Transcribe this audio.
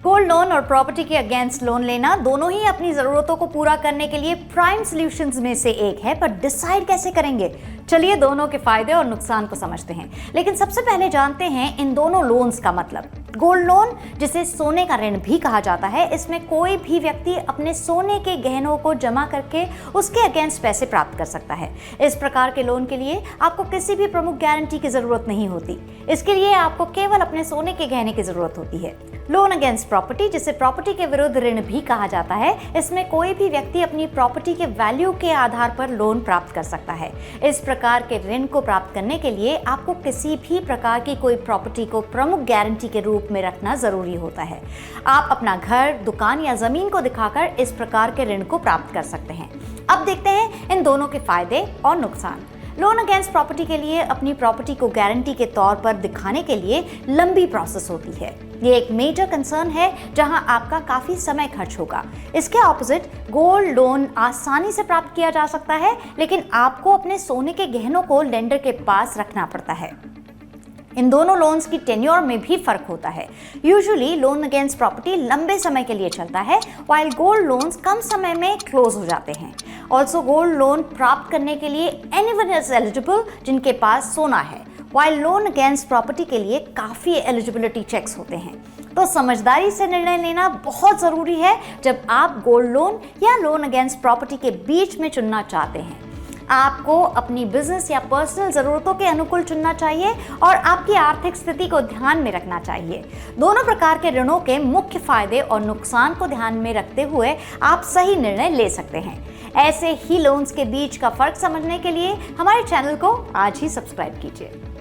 Gold loan और property के against loan लेना दोनों ही अपनी जरूरतों को पूरा करने के लिए प्राइम सॉल्यूशंस में से एक है, पर डिसाइड कैसे करेंगे? चलिए दोनों के फायदे और नुकसान को समझते हैं। लेकिन सबसे पहले जानते हैं इन दोनों लोन्स का मतलब। गोल्ड लोन, जिसे सोने का ऋण भी कहा जाता है, इसमें कोई भी व्यक्ति अपने सोने के गहनों को जमा करके उसके अगेंस्ट पैसे प्राप्त कर सकता है। इस प्रकार के लोन के लिए आपको किसी भी प्रमुख गारंटी की जरूरत नहीं होती। इसके लिए आपको केवल अपने सोने के गहने की जरूरत होती है। लोन अगेंस्ट प्रॉपर्टी, जिसे प्रॉपर्टी के विरुद्ध ऋण भी कहा जाता है, इसमें कोई भी व्यक्ति अपनी प्रॉपर्टी के वैल्यू के आधार पर लोन प्राप्त कर सकता है। इस प्रकार के ऋण को प्राप्त करने के लिए आपको किसी भी प्रकार की कोई प्रॉपर्टी को प्रमुख गारंटी के रूप में रखना जरूरी होता है। आप अपना घर, दुकान या जमीन को दिखाकर इस प्रकार के ऋण को प्राप्त कर सकते हैं। अब देखते हैं इन दोनों के फायदे और नुकसान। लोन अगेंस्ट प्रॉपर्टी के लिए अपनी प्रॉपर्टी को गारंटी के तौर पर दिखाने के लिए लंबी प्रोसेस होती है। ये एक मेजर कंसर्न है जहां आपका काफी समय खर्च होगा। इसके ऑपोजिट गोल्ड लोन आसानी से प्राप्त किया जा सकता है, लेकिन आपको अपने सोने के गहनों को लेंडर के पास रखना पड़ता है। इन दोनों लोन्स की टेन्योर में भी फर्क होता है। यूजुअली लोन अगेंस्ट प्रॉपर्टी लंबे समय के लिए चलता है, व्हाइल गोल्ड लोन्स कम समय में क्लोज हो जाते हैं। ऑल्सो गोल्ड लोन प्राप्त करने के लिए एनीवन इज एलिजिबल जिनके पास सोना है, व्हाइल लोन अगेंस्ट प्रॉपर्टी के लिए काफ़ी एलिजिबिलिटी चेक्स होते हैं। तो समझदारी से निर्णय लेना बहुत ज़रूरी है जब आप गोल्ड लोन या लोन अगेंस्ट प्रॉपर्टी के बीच में चुनना चाहते हैं। आपको अपनी बिजनेस या पर्सनल ज़रूरतों के अनुकूल चुनना चाहिए और आपकी आर्थिक स्थिति को ध्यान में रखना चाहिए। दोनों प्रकार के ऋणों के मुख्य फायदे और नुकसान को ध्यान में रखते हुए आप सही निर्णय ले सकते हैं। ऐसे ही लोन्स के बीच का फर्क समझने के लिए हमारे चैनल को आज ही सब्सक्राइब कीजिए।